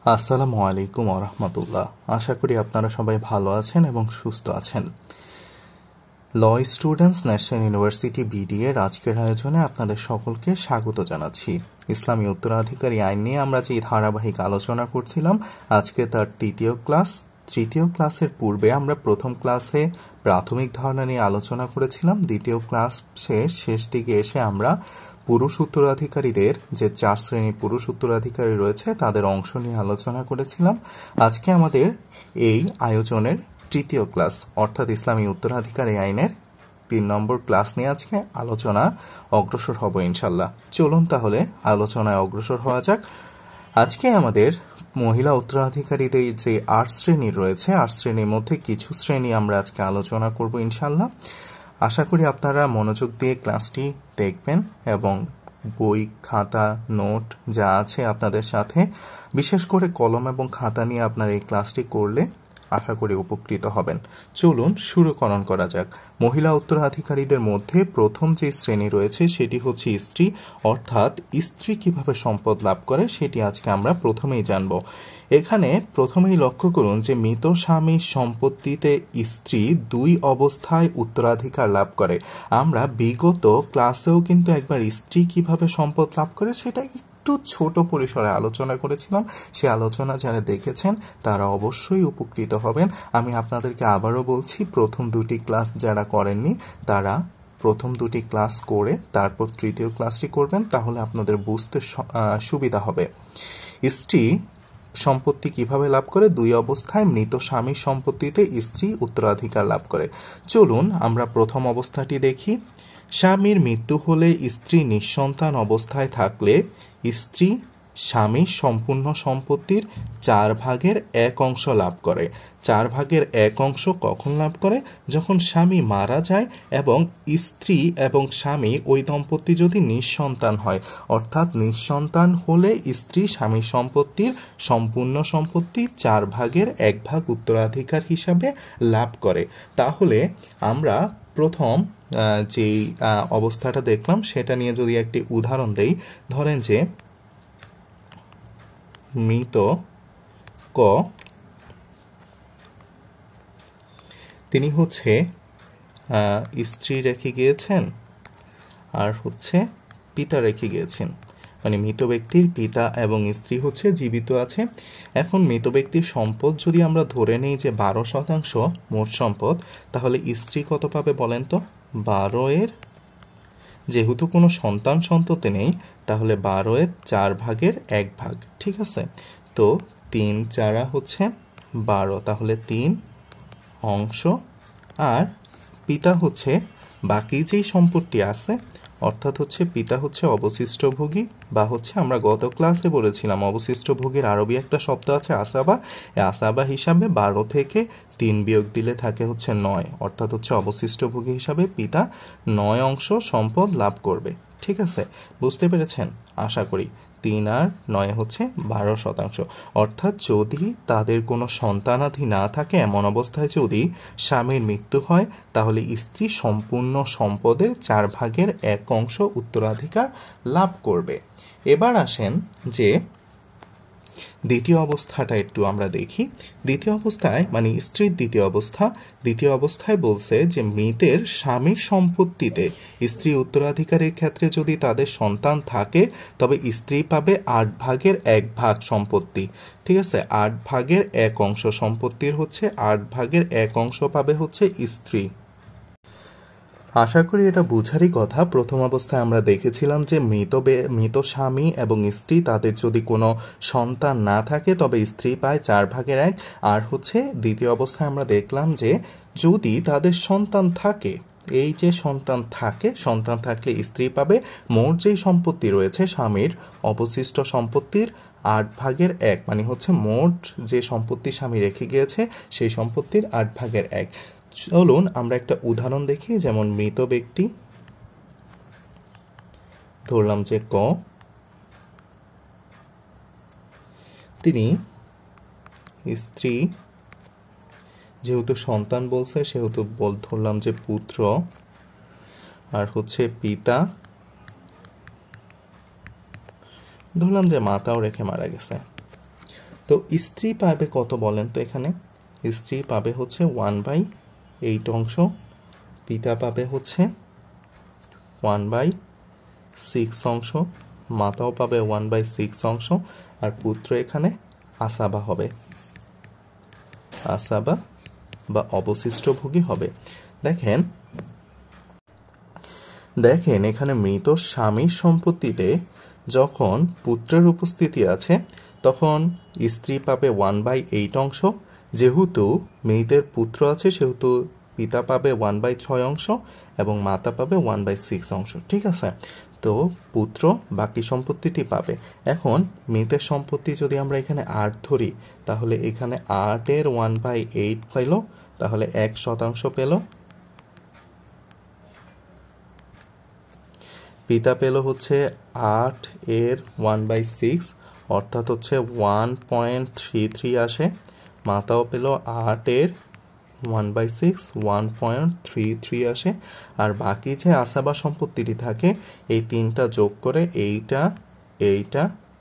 আসসালামু আলাইকুম ওরহমতুল্লাহ। আশা করি আপনারা সবাই ভালো আছেন এবং সুস্থ আছেন। ল স্টুডেন্টস ন্যাশনাল ইউনিভার্সিটি বিডিএর আজকের আয়োজনে আপনাদের সকলকে স্বাগত জানাচ্ছি। ইসলামী উত্তরাধিকারী আইন নিয়ে আমরা যে ধারাবাহিক আলোচনা করছিলাম, আজকে তার তৃতীয় ক্লাসের পূর্বে আমরা প্রথম ক্লাসে প্রাথমিক ধারণা নিয়ে আলোচনা করেছিলাম। দ্বিতীয় ক্লাসের শেষ দিকে এসে আমরা পুরুষ উত্তরাধিকারীদের যে 4 শ্রেণীর পুরুষ উত্তরাধিকারী রয়েছে তাদের অংশ নিয়ে আলোচনা করেছিলাম। আজকে আমাদের এই আয়োজনের তৃতীয় ক্লাস অর্থাৎ ইসলামী উত্তরাধিকারী আইনের 3 নম্বর ক্লাস নিয়ে আজকে আলোচনা অগ্রসর হব ইনশাল্লাহ। চলুন তাহলে আলোচনায় অগ্রসর হওয়া যাক। আজকে আমাদের মহিলা উত্তরাধিকারীদের যে 8 শ্রেণী রয়েছে, 8 শ্রেণীর মধ্যে কিছু শ্রেণী আমরা আজকে আলোচনা করব ইনশাল্লাহ। আশা করি আপনারা মনোযোগ দিয়ে ক্লাসটি দেখবেন এবং বই, খাতা, নোট যা আছে আপনাদের সাথে, বিশেষ করে কলম এবং খাতা নিয়ে আপনারা এই ক্লাসটি করলে আশা করি উপকৃত হবেন। চলুন শুরুকরণ করা যাক। মহিলা উত্তরাধিকারীদের মধ্যে প্রথম যে শ্রেণী রয়েছে সেটি হচ্ছে স্ত্রী, অর্থাৎ স্ত্রী কিভাবে সম্পদ লাভ করে সেটি আজকে আমরা প্রথমেই জানব। এখানে প্রথমেই লক্ষ্য করুন যে মৃত স্বামীর সম্পত্তিতে স্ত্রী 2 অবস্থায় উত্তরাধিকার লাভ করে। আমরা বিগত ক্লাসেও কিন্তু একবার স্ত্রী কিভাবে সম্পদ লাভ করে সেটা একটু ছোট পরিসরে আলোচনা করেছিলাম। সে আলোচনা যারা দেখেছেন তারা অবশ্যই উপকৃত হবেন। আমি আপনাদেরকে আবারও বলছি, প্রথম 2টি ক্লাস যারা করেননি তারা প্রথম 2টি ক্লাস করে তারপর তৃতীয় ক্লাসটি করবেন, তাহলে আপনাদের বুঝতে সুবিধা হবে। স্ত্রী সম্পত্তি কিভাবে লাভ করে? 2 অবস্থায় মৃত স্বামীর সম্পত্তিতে স্ত্রী উত্তরাধিকার লাভ করে। চলুন আমরা প্রথম অবস্থাটি দেখি। স্বামীর মৃত্যু হলে স্ত্রী নিঃসন্তান অবস্থায় থাকলে স্ত্রী স্বামীর সম্পূর্ণ সম্পত্তির 4 ভাগের 1 অংশ লাভ করে। 4 ভাগের 1 অংশ কখন লাভ করে? যখন স্বামী মারা যায় এবং স্ত্রী এবং স্বামী ওই দম্পতি যদি নিঃসন্তান হয়, অর্থাৎ নিঃসন্তান হলে স্ত্রী স্বামীর সম্পত্তির সম্পূর্ণ সম্পত্তি 4 ভাগের 1 ভাগ উত্তরাধিকার হিসাবে লাভ করে। তাহলে আমরা প্রথম যেই অবস্থাটা দেখলাম সেটা নিয়ে যদি একটি উদাহরণ দেই, ধরেন যে মৃত ক তিনি হচ্ছে স্ত্রী রেখে গিয়েছেন আর হচ্ছে পিতা রেখে গিয়েছেন, মানে মৃত ব্যক্তির পিতা এবং স্ত্রী হচ্ছে জীবিত আছে। এখন মৃত ব্যক্তির সম্পদ যদি আমরা ধরে নিই যে 12% মোট সম্পদ, তাহলে স্ত্রী কত পাবে বলেন তো? 12 যেহেতু কোনো সন্ততি নেই, তাহলে 12 4 ভাগের 1 ভাগ, ঠিক আছে? তো 3 4 হচ্ছে 12, তাহলে 3 অংশ। আর পিতা হচ্ছে বাকি যেই সম্পত্তি আছে, অর্থাৎ হচ্ছে পিতা হচ্ছে অবশিষ্টভোগী, বা হচ্ছে আমরা গত ক্লাসে বলেছিলাম অবশিষ্টভোগীর আরবি একটা শব্দ আছে আসাবা। এই আসাবা হিসাবে 12 থেকে 3 বিয়োগ দিলে থাকে হচ্ছে 9, অর্থাৎ হচ্ছে অবশিষ্টভোগী হিসাবে পিতা 9 অংশ সম্পদ লাভ করবে। ঠিক আছে, বুঝতে পেরেছেন আশা করি। 3 আর 9 হচ্ছে 12%। অর্থাৎ যদি তাদের কোনো সন্তানাদি না থাকে, এমন অবস্থায় যদি স্বামীর মৃত্যু হয়, তাহলে স্ত্রী সম্পূর্ণ সম্পদের 4 ভাগের 1 অংশ উত্তরাধিকার লাভ করবে। এবার আসেন যে দ্বিতীয় অবস্থাটা একটু আমরা দেখি। দ্বিতীয় অবস্থায় মানে স্ত্রীর দ্বিতীয় অবস্থায় বলছে যে মৃতের স্বামীর সম্পত্তিতে স্ত্রী উত্তরাধিকারের ক্ষেত্রে যদি তাদের সন্তান থাকে, তবে স্ত্রী পাবে 8 ভাগের 1 ভাগ সম্পত্তি। ঠিক আছে, 8 ভাগের 1 অংশ সম্পত্তির হচ্ছে 8 ভাগের 1 অংশ পাবে হচ্ছে স্ত্রী। আশা করি এটা বোঝারই কথা। প্রথম অবস্থায় আমরা দেখেছিলাম যে মৃত স্বামী এবং স্ত্রী তাদের যদি কোনো সন্তান না থাকে তবে স্ত্রী পায় 4 ভাগের 1। আর হচ্ছে দ্বিতীয় অবস্থায় আমরা দেখলাম যে যদি তাদের সন্তান থাকে, এই যে সন্তান থাকলে স্ত্রী পাবে মোট যেই সম্পত্তি রয়েছে স্বামীর অবশিষ্ট সম্পত্তির 8 ভাগের 1, মানে হচ্ছে মোট যে সম্পত্তি স্বামী রেখে গিয়েছে সেই সম্পত্তির 8 ভাগের 1। চলুন আমরা একটা উদাহরণ দেখি। যেমন মৃত ব্যক্তি, ধরলাম যে ক, তিনি স্ত্রী, যেহেতু সন্তান বলছে সেহেতু ধরলাম যে পুত্র, আর হচ্ছে পিতা, ধরলাম যে মাতাও রেখে মারা গেছে। তো স্ত্রী পাবে কত বলেন তো? এখানে স্ত্রী পাবে হচ্ছে 1/8 অংশ, পিতা পাবে হচ্ছে 1/6 অংশ, মাতাও পাবে 1/6 অংশ, আর পুত্র এখানে আসাবা হবে, আসাবা বা অবশিষ্ট ভোগী হবে। দেখেন এখানে মৃত স্বামীর সম্পত্তিতে যখন পুত্রের উপস্থিতি আছে তখন স্ত্রী পাবে 1/8 অংশ, যেহেতু মৃতের পুত্র আছে সেহেতু পিতা পাবে 1/6 অংশ এবং মাতা পাবে 1/6 অংশ। ঠিক আছে, তো পুত্র বাকি সম্পত্তিটি পাবে। এখন মৃতের সম্পত্তি যদি আমরা এখানে 8 ধরি তাহলে এখানে 8-এর 1/8 পেল, তাহলে 1% পেল। পিতা পেল হচ্ছে 8-এর 1/6 অর্থাৎ হচ্ছে 1.33 আসে। মাতাও পেল 8-এর 1/6 1.33 আসে। আর বাকি যে আসাবা সম্পত্তিটি থাকে এই তিনটা যোগ করে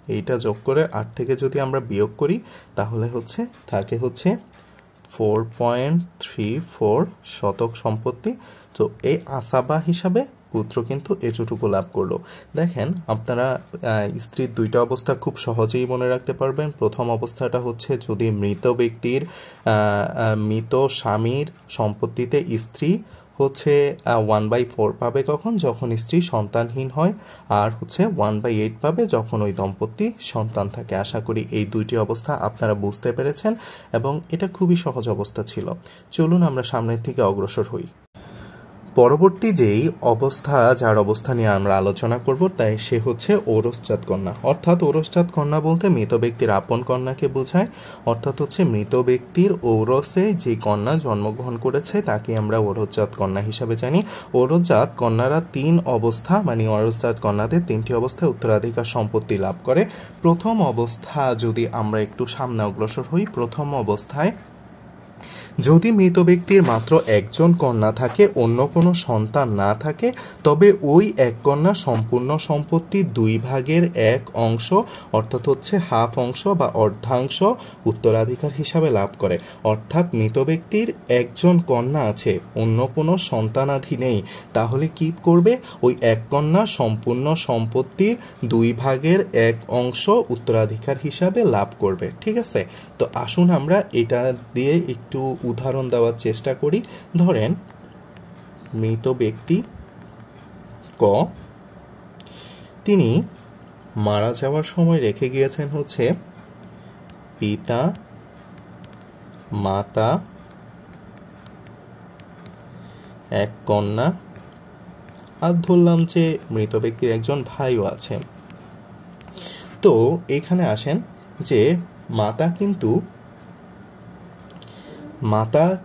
এইটা যোগ করে 8 থেকে যদি আমরা বিয়োগ করি তাহলে হচ্ছে থাকে হচ্ছে 4.34 শতক সম্পত্তি। তো এই আসাবা হিসাবে পুত্র কিন্তু এতটুকু লাভ করলো। দেখেন আপনারা স্ত্রীর দুইটা অবস্থা খুব সহজেই মনে রাখতে পারবেন। প্রথম অবস্থাটা হচ্ছে যদি মৃত স্বামীর সম্পত্তিতে স্ত্রী হচ্ছে 1/4 পাবে কখন? যখন স্ত্রী সন্তানহীন হয়, আর হচ্ছে 1/8 পাবে যখন ওই দম্পতি সন্তান থাকে। আশা করি এই দুইটি অবস্থা আপনারা বুঝতে পেরেছেন এবং এটা খুবই সহজ অবস্থা ছিল। চলুন আমরা সামনের দিকে অগ্রসর হই। পরবর্তী যেই অবস্থা যার অবস্থা নিয়ে আমরা আলোচনা করব তাই সে হচ্ছে ঔরসজাত কন্যা। অর্থাৎ ঔরসজাত কন্যা বলতে মৃত ব্যক্তির আপন কন্যাকে বোঝায়। অর্থাৎ হচ্ছে মৃত ব্যক্তির ঔরসে যে কন্যা জন্মগ্রহণ করেছে তাকে আমরা ঔরসজাত কন্যা হিসাবে জানি। ঔরসজাত কন্যারা 3 অবস্থা মানে ঔরসজাত কন্যাদের 3টি অবস্থায় উত্তরাধিকার সম্পত্তি লাভ করে। প্রথম অবস্থা যদি আমরা একটু সামনে অগ্রসর হই, প্রথম অবস্থায় যদি মৃত ব্যক্তির মাত্র একজন কন্যা থাকে, অন্য কোনো সন্তান না থাকে, তবে ওই এক কন্যা সম্পূর্ণ সম্পত্তির 2/1 অংশ অর্থাৎ হচ্ছে হাফ অংশ বা অর্ধাংশ উত্তরাধিকার হিসাবে লাভ করে। অর্থাৎ মৃত ব্যক্তির একজন কন্যা আছে, অন্য কোনো সন্তানাদি নেই, তাহলে কি করবে? ওই এক কন্যা সম্পূর্ণ সম্পত্তির 2/1 অংশ উত্তরাধিকার হিসাবে লাভ করবে। ঠিক আছে, তো আসুন আমরা এটা দিয়ে একটু উদাহরণ দেওয়ার চেষ্টা করি। ধরেন মৃত ব্যক্তি ক তিনি মারা যাওয়ার সময় রেখে গিয়েছেন হচ্ছে পিতা, মাতা, এক কন্যা, আর ধরলাম যে মৃত ব্যক্তির একজন ভাইও আছে। তো এখানে আসেন যে মাতা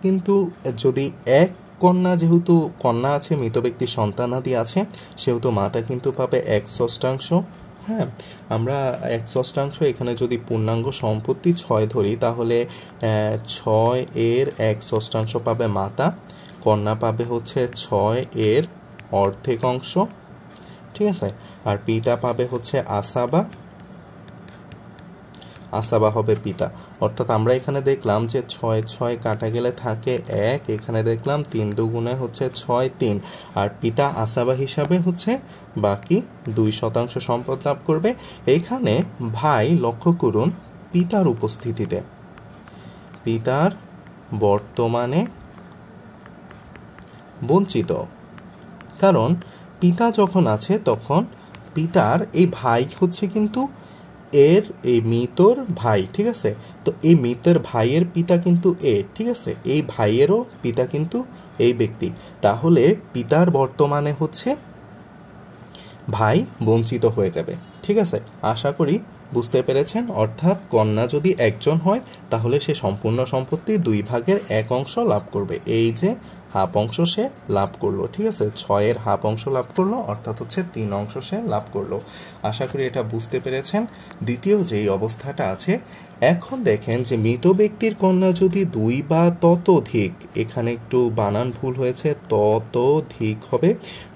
কিন্তু যদি এক কন্যা, যেহেতু কন্যা আছে মৃত ব্যক্তির সন্তানাদি আছে সেহেতু মাতা কিন্তু পাবে 1/6। হ্যাঁ, আমরা 1/6 এখানে যদি পূর্ণাঙ্গ সম্পত্তি 6 ধরি তাহলে 6-এর 1/6 পাবে মাতা, কন্যা পাবে হচ্ছে 6-এর অর্ধেক অংশ। ঠিক আছে, আর পিতা পাবে হচ্ছে আসাবা হবে পিতা। অর্থাৎ আমরা এখানে দেখলাম যে 6 কাটা গেলে থাকে 1, এখানে দেখলাম 3 দুগুণে হচ্ছে 6 3, আর পিতা আসাবা হিসাবে হচ্ছে বাকি 2% সম্পদ লাভ করবে। এইখানে ভাই লক্ষ্য করুন পিতার উপস্থিতিতে, পিতার বর্তমানে বঞ্চিত, কারণ পিতা যখন আছে তখন পিতার এই ভাই হচ্ছে কিন্তু এই মৃতর ভাই। ঠিক আছে, তো এই মৃতের ভাইয়ের পিতা কিন্তু ঠিক আছে, এই ভাইয়েরও পিতা কিন্তু এই ব্যক্তি, তাহলে পিতার বর্তমানে হচ্ছে ভাই বঞ্চিত হয়ে যাবে। ঠিক আছে, আশা করি বুঝতে পেরেছেন। অর্থাৎ কন্যা যদি একজন হয় তাহলে সে সম্পূর্ণ সম্পত্তি 2/1 অংশ লাভ করবে। এই যে হাফ অংশ সে লাভ করলো। ঠিক আছে, 6-এর হাফ অংশ লাভ করলো, অর্থাৎ হচ্ছে 3 অংশ সে লাভ করলো। আশা করি এটা বুঝতে পেরেছেন। দ্বিতীয় যেই অবস্থাটা আছে, এখন দেখেন যে মৃত ব্যক্তির কন্যা যদি 2 বা ততোধিক, এখানে একটু বানান ভুল হয়েছে, ততোধিক হবে,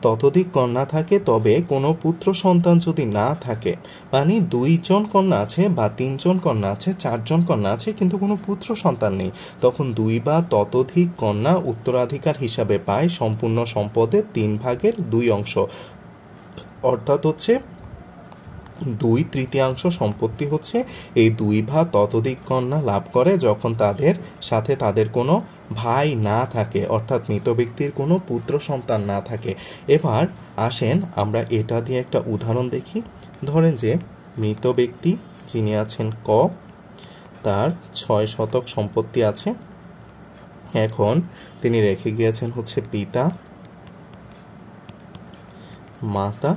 ততোধিক কন্যা থাকে, তবে কোনো পুত্র সন্তান যদি না থাকে, মানে 2 জন কন্যা আছে বা 3 জন কন্যা আছে, 4 জন কন্যা আছে, কিন্তু কোনো পুত্র সন্তান নেই, তখন 2 বা ততোধিক কন্যা উত্তরাধিকার হিসাবে পায় সম্পূর্ণ সম্পদের 3/2 অংশ, অর্থাৎ হচ্ছে 2/3 সম্পত্তি হচ্ছে এই 2 বা ততোধিক কন্যা লাভ করে যখন তাদের সাথে তাদের কোনো ভাই না থাকে, অর্থাৎ মৃত ব্যক্তির কোনো পুত্র সন্তান না থাকে। এবার আসেন আমরা এটা দিয়ে একটা উদাহরণ দেখি। ধরেন যে মৃত ব্যক্তি যিনি আছেন ক, তার 6 শতক সম্পত্তি আছে। এখন তিনি রেখে গিয়েছেন হচ্ছে পিতা, মাতা,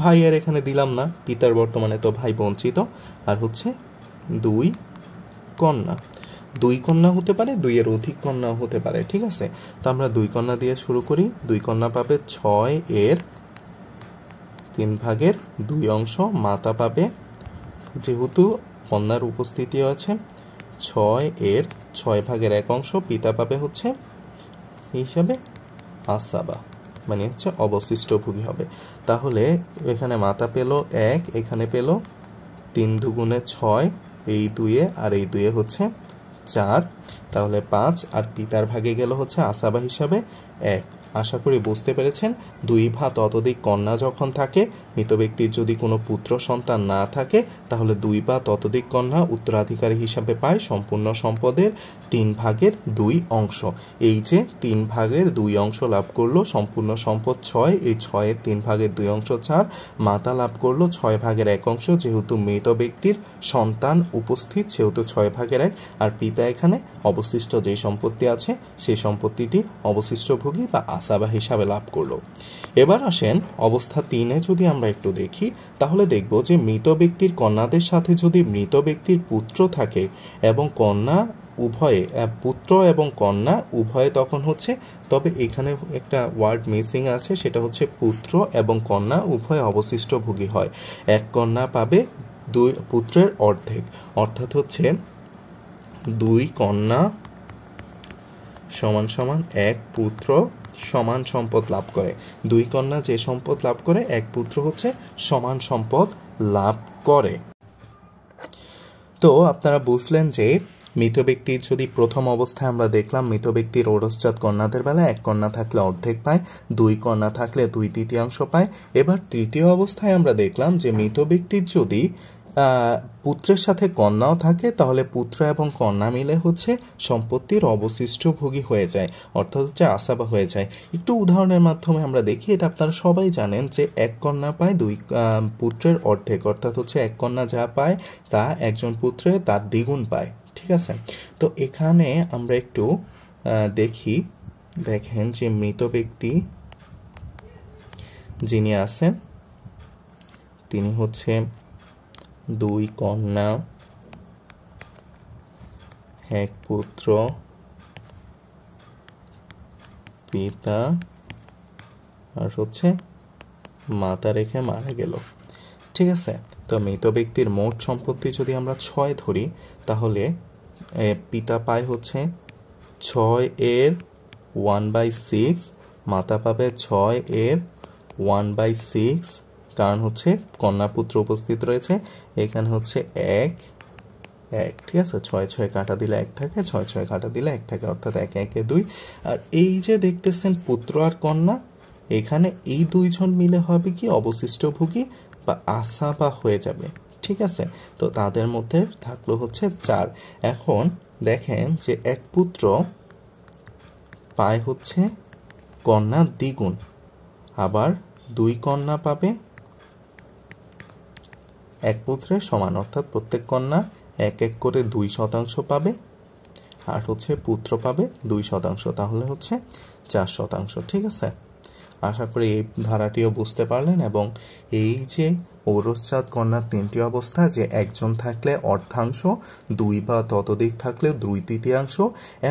ভাইয়ের এখানে দিলাম না, পিতার বর্তমানে তো ভাই বঞ্চিত, আর হচ্ছে 2 কন্যা। 2 কন্যা হতে পারে, 2-এর অধিক কন্যা হতে পারে। ঠিক আছে, তো আমরা 2 কন্যা দিয়ে শুরু করি। 2 কন্যা পাবে 6-এর 3/2 অংশ, মাতা পাবে, যেহেতু কন্যার উপস্থিতি আছে, 6-এর 6/1 অংশ, পিতা পাবে হচ্ছে হিসাবে আসাবা, মানে হচ্ছে অবশিষ্ট ভোগী হবে। তাহলে এখানে মাতা পেল 1, এখানে পেল 3 দুগুণে 6, এই 2-এ আর এই 2-এ হচ্ছে 4, তাহলে 5, আর পিতার ভাগে গেল হচ্ছে আসাবা হিসাবে 1। আশা করি বুঝতে পেরেছেন। 2 বা ততোধিক কন্যা যখন থাকে, মৃত ব্যক্তির যদি কোনো পুত্র সন্তান না থাকে, তাহলে 2 বা ততোধিক কন্যা উত্তরাধিকারী হিসাবে পায় সম্পূর্ণ সম্পদের 3/2 অংশ। এই যে 3/2 অংশ লাভ করলো, সম্পূর্ণ সম্পদ 6, এই 6-এর 3/2 অংশ 4, মাতা লাভ করলো 6/1 অংশ, যেহেতু মৃত ব্যক্তির সন্তান উপস্থিত সেহেতু 6/1, আর পিতা এখানে অবশিষ্ট যে সম্পত্তি আছে সেই সম্পত্তিটি অবশিষ্ট ভোগী বা আসাবা হিসাবে লাভ করলো। এবার আসেন অবস্থা 3-এ যদি আমরা একটু দেখি, তাহলে দেখব যে মৃত ব্যক্তির কন্যাদের সাথে যদি মৃত ব্যক্তির পুত্র থাকে এবং কন্যা উভয়ে, পুত্র এবং কন্যা উভয়ে তখন হচ্ছে, তবে এখানে একটা ওয়ার্ড মিসিং আছে, সেটা হচ্ছে পুত্র এবং কন্যা উভয় অবশিষ্ট ভোগী হয়। 1 কন্যা পাবে 2 পুত্রের অর্ধেক, অর্থাৎ হচ্ছে 2 কন্যা সমান সমান 1 পুত্র সমান সম্পদ লাভ করে। 2 কন্যা যে সম্পদ লাভ করে, 1 পুত্র হচ্ছে সমান সম্পদ লাভ করে। তো আপনারা বুঝলেন যে মৃত ব্যক্তির যদি প্রথম অবস্থায় আমরা দেখলাম মৃত ব্যক্তির ঔরসজাত কন্যাদের বেলায় 1 কন্যা থাকলে অর্ধেক পায়, 2 কন্যা থাকলে 2/3 পায়। এবার তৃতীয় অবস্থায় আমরা দেখলাম যে মৃত ব্যক্তির যদি পুত্রের সাথে কন্যাও থাকে, তাহলে পুত্র এবং কন্যা মিলে হচ্ছে সম্পত্তির অবশিষ্ট ভোগী হয়ে যায়, অর্থাৎ হচ্ছে আসাবা হয়ে যায়। একটু উদাহরণের মাধ্যমে আমরা দেখি। এটা আপনারা সবাই জানেন যে 1 কন্যা পায় 2 পুত্রের অর্ধেক, অর্থাৎ হচ্ছে 1 কন্যা যা পায় তা একজন পুত্রে তার দ্বিগুণ পায়। ঠিক আছে, তো এখানে আমরা একটু দেখি। দেখেন যে মৃত ব্যক্তি যিনি আছেন তিনি হচ্ছে 2 কন্যা, 1 পুত্র, পিতা আর হচ্ছে মাতা রেখে মারা গেল। ঠিক আছে, তো মৃত ব্যক্তির মোট সম্পত্তি যদি আমরা 6 ধরি, তাহলে পিতা পায় হচ্ছে 6-এর 1/6, মাতা পাবে 6-এর 1/6, কারণ হচ্ছে কন্যা পুত্র উপস্থিত রয়েছে। এখানে হচ্ছে 1, ঠিক আছে, 6 কাটা দিলে 1 থাকে, 6 কাটা দিলে 1 থাকে, অর্থাৎ 1 1 2। আর এই যে দেখতেছেন পুত্র আর কন্যা, এখানে এই 2 জন মিলে হবে কি অবশিষ্ট ভোগী বা আসাবা হয়ে যাবে। ঠিক আছে, তো তাদের মধ্যে থাকলো হচ্ছে 4। এখন দেখেন যে 1 পুত্র পায় হচ্ছে কন্যা দ্বিগুণ, আবার 2 কন্যা পাবে 1 পুত্রের সমান, অর্থাৎ প্রত্যেক কন্যা 1 1 করে 2% পাবে, আর হচ্ছে পুত্র পাবে 2%, তাহলে হচ্ছে 4%। ঠিক আছে, আশা করি এই ধারাটিও বুঝতে পারলেন। এবং এই যে ঔরসজাত কন্যার 3টি অবস্থা, যে একজন থাকলে অর্ধাংশ, 2 বা ততোধিক থাকলে 2/3,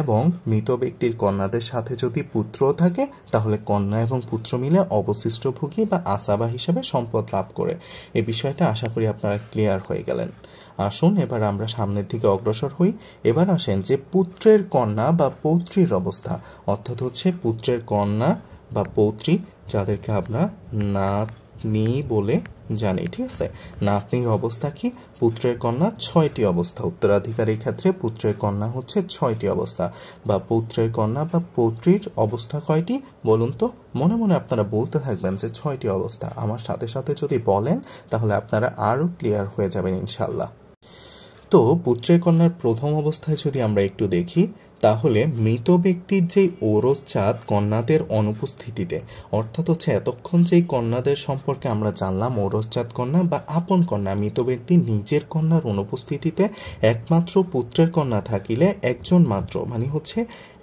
এবং মৃত ব্যক্তির কন্যাদের সাথে যদি পুত্র থাকে তাহলে কন্যা এবং পুত্র মিলে অবশিষ্ট ভোগী বা আসাবা হিসেবে সম্পদ লাভ করে। এই বিষয়টা আশা করি আপনারা ক্লিয়ার হয়ে গেলেন। আসুন এবার আমরা সামনের দিকে অগ্রসর হই। এবার আসেন যে পুত্রের কন্যা বা পৌত্রীর অবস্থা, অর্থাৎ হচ্ছে পুত্রের কন্যা বা পৌত্রী, যাদেরকে আমরা নাতনি বলে জানি, ঠিক আছে। নাতনির অবস্থা কি? পুত্রের কন্যা 6টি অবস্থা। উত্তরাধিকারীর ক্ষেত্রে পুত্রের কন্যা হচ্ছে 6টি অবস্থা, বা পুত্রের কন্যা বা পৌত্রীর অবস্থা কয়টি বলুন তো? মনে মনে আপনারা বলতে থাকবেন যে 6টি অবস্থা। আমার সাথে সাথে যদি বলেন তাহলে আপনারা আরও ক্লিয়ার হয়ে যাবেন ইনশাল্লাহ। তো পুত্রের কন্যার প্রথম অবস্থায় যদি আমরা একটু দেখি, তাহলে মৃত ব্যক্তির যে ঔরসজাত কন্যাদের অনুপস্থিতিতে, অর্থাৎ হচ্ছে এতক্ষণ যেই কন্যাদের সম্পর্কে আমরা জানলাম, ঔরসজাত কন্যা বা আপন কন্যা, মৃত ব্যক্তির নিজের কন্যার অনুপস্থিতিতে একমাত্র পুত্রের কন্যা থাকিলে একজন মাত্র, মানে হচ্ছে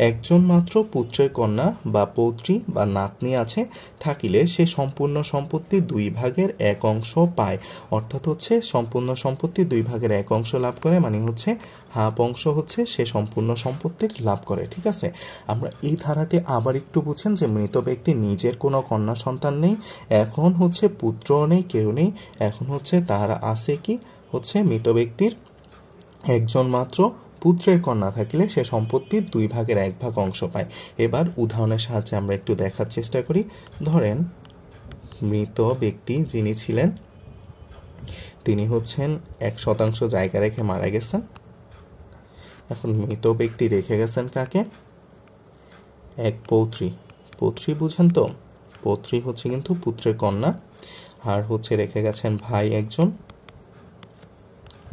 একজন মাত্র পুত্রের কন্যা বা পৌত্রী বা নাতনি আছে থাকিলে সে সম্পূর্ণ সম্পত্তি 2/1 অংশ পায়। অর্থাৎ হচ্ছে সম্পূর্ণ সম্পত্তি 2/1 অংশ লাভ করে, মানে হচ্ছে হাফ অংশ হচ্ছে সে সম্পূর্ণ সম্পত্তির লাভ করে, ঠিক আছে। আমরা এই ধারাটি আবার একটু বুঝেন যে মৃত ব্যক্তি নিজের কোনো কন্যা সন্তান নেই, এখন হচ্ছে পুত্রও নেই, কেউ নেই, এখন হচ্ছে তার আছে কি হচ্ছে মৃত ব্যক্তির একজন মাত্র পুত্রের কন্যা থাকিলে সে সম্পত্তির 2/1 অংশ পায়। এবার উদাহরণের সাহায্যে আমরা একটু দেখার চেষ্টা করি। ধরেন মৃত ব্যক্তি যিনি ছিলেন তিনি হচ্ছেন 1% জায়গা রেখে মারা গেছেন। এখন মৃত ব্যক্তি রেখে গেছেন কাকে? এক পৌত্রী। পৌত্রী বুঝেন তো? পৌত্রী হচ্ছে কিন্তু পুত্রের কন্যা, আর হচ্ছে রেখে গেছেন ভাই একজন,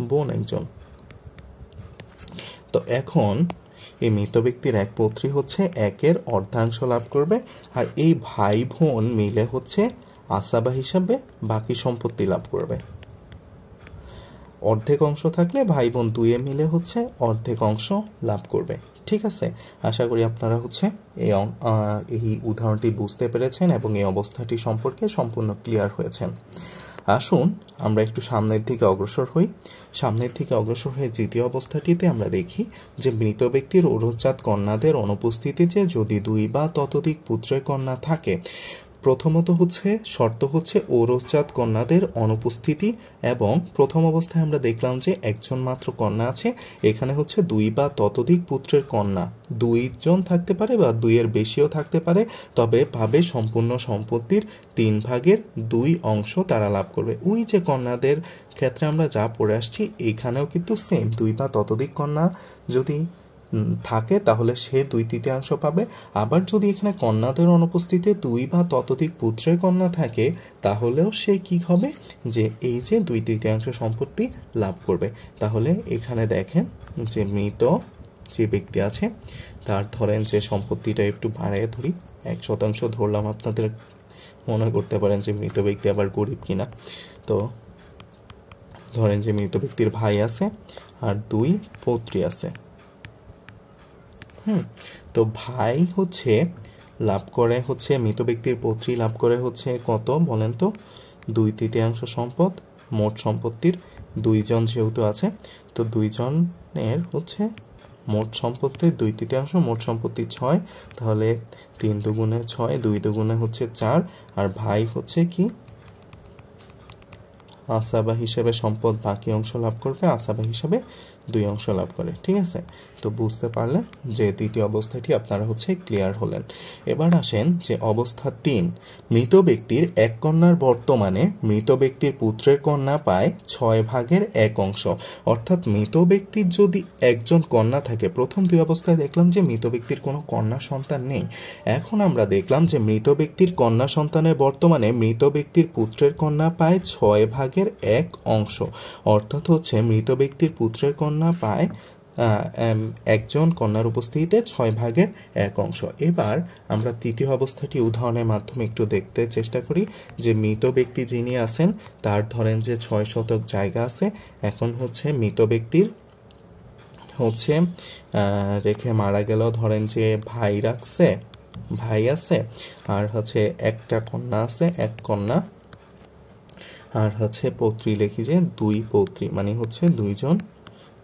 বোন একজন। তো এখন এই মৃত ব্যক্তির এক পৌত্রী হচ্ছে 1/1 অর্ধাংশ লাভ করবে, আর এই ভাই বোন মিলে হচ্ছে আসাবা হিসাবে বাকি সম্পত্তি লাভ করবে। অর্ধেক অংশ থাকলে ভাই বোন 2 মিলে হচ্ছে অর্ধেক অংশ লাভ করবে, ঠিক আছে। আশা করি আপনারা হচ্ছে এই উদাহরণটি বুঝতে পেরেছেন এবং এই অবস্থাটি সম্পর্কে সম্পূর্ণ ক্লিয়ার হয়েছেন। আসুন আমরা একটু সামনের দিকে অগ্রসর হই। সামনের দিকে অগ্রসর হয়ে দ্বিতীয় অবস্থাটিতে আমরা দেখি যে মৃত ব্যক্তির ঔরসজাত কন্যাদের অনুপস্থিতিতে যদি 2 বা ততোধিক পুত্রের কন্যা থাকে, প্রথমত হচ্ছে শর্ত হচ্ছে ঔরসজাত কন্যাদের অনুপস্থিতি, এবং প্রথম অবস্থায় আমরা দেখলাম যে একজন মাত্র কন্যা আছে, এখানে হচ্ছে 2 বা ততোধিক পুত্রের কন্যা 2 জন থাকতে পারে বা 2 এর বেশিও থাকতে পারে, তবে পাবে সম্পূর্ণ সম্পত্তির 3/2 অংশ তারা লাভ করবে। ওই যে কন্যাদের ক্ষেত্রে আমরা যা পড়ে আসছি, এখানেও কিন্তু সেম, 2 বা ততোধিক কন্যা যদি থাকে তাহলে সে 2/3 পাবে। আবার যদি এখানে কন্যাদের অনুপস্থিতিতে 2 বা ততোধিক পুত্রের কন্যা থাকে, তাহলেও সে কি হবে, যে এই যে 2/3 সম্পত্তি লাভ করবে। তাহলে এখানে দেখেন যে মৃত যে ব্যক্তি আছে তার ধরেন যে সম্পত্তিটা একটু বাড়ায় ধরি, 1% ধরলাম, আপনাদের মনে করতে পারেন যে মৃত ব্যক্তি আবার গরিব কিনা। তো ধরেন যে মৃত ব্যক্তির ভাই আছে আর 2 পৌত্রী আছে। তো ভাই হচ্ছে লাভ করে হচ্ছে, মৃত ব্যক্তির পৌত্রী লাভ করে হচ্ছে কত বলেন তো? 2/3 সম্পদ, মোট সম্পত্তির 2 জন যেহেতু আছে, তো 2 জনের হচ্ছে মোট সম্পত্তির 2/3, মোট সম্পত্তি 6, তাহলে 3 দুগুণে 6, 2 দুগুণে হচ্ছে 4, আর ভাই হচ্ছে কি আসাবা হিসেবে সম্পদ বাকি অংশ লাভ করবে, আসাবা হিসেবে 2 অংশ লাভ করে, ঠিক আছে। তো বুঝতে পারলেন যে দ্বিতীয় অবস্থাটি আপনারা হচ্ছে ক্লিয়ার হলেন। এবার আসেন যে অবস্থা 3, মৃত ব্যক্তির এক কন্যার বর্তমানে মৃত ব্যক্তির পুত্রের কন্যা পায় 6/1 অংশ। অর্থাৎ মৃত ব্যক্তির যদি একজন কন্যা থাকে, প্রথম 2 অবস্থায় দেখলাম যে মৃত ব্যক্তির কোনো কন্যা সন্তান নেই, এখন আমরা দেখলাম যে মৃত ব্যক্তির কন্যা সন্তানের বর্তমানে মৃত ব্যক্তির পুত্রের কন্যা পায় 6/1 অংশ। অর্থাৎ হচ্ছে মৃত ব্যক্তির পুত্রের কন্যা পায় একজন কন্যার উপস্থিতিতে 6/1 অংশ। এবার আমরা তৃতীয় অবস্থাটি উদাহরণের মাধ্যমে একটু দেখতে চেষ্টা করি যে মৃত ব্যক্তি যিনি আছেন তার ধরেন যে 6 শতক জায়গা আছে, এখন হচ্ছে মৃত ব্যক্তির হচ্ছে রেখে মারা গেল, ধরেন যে ভাই আছে আর হচ্ছে একটা কন্যা আছে, এক কন্যা, আর হচ্ছে পৌত্রী লিখি যে 2 পৌত্রী, মানে হচ্ছে 2 জন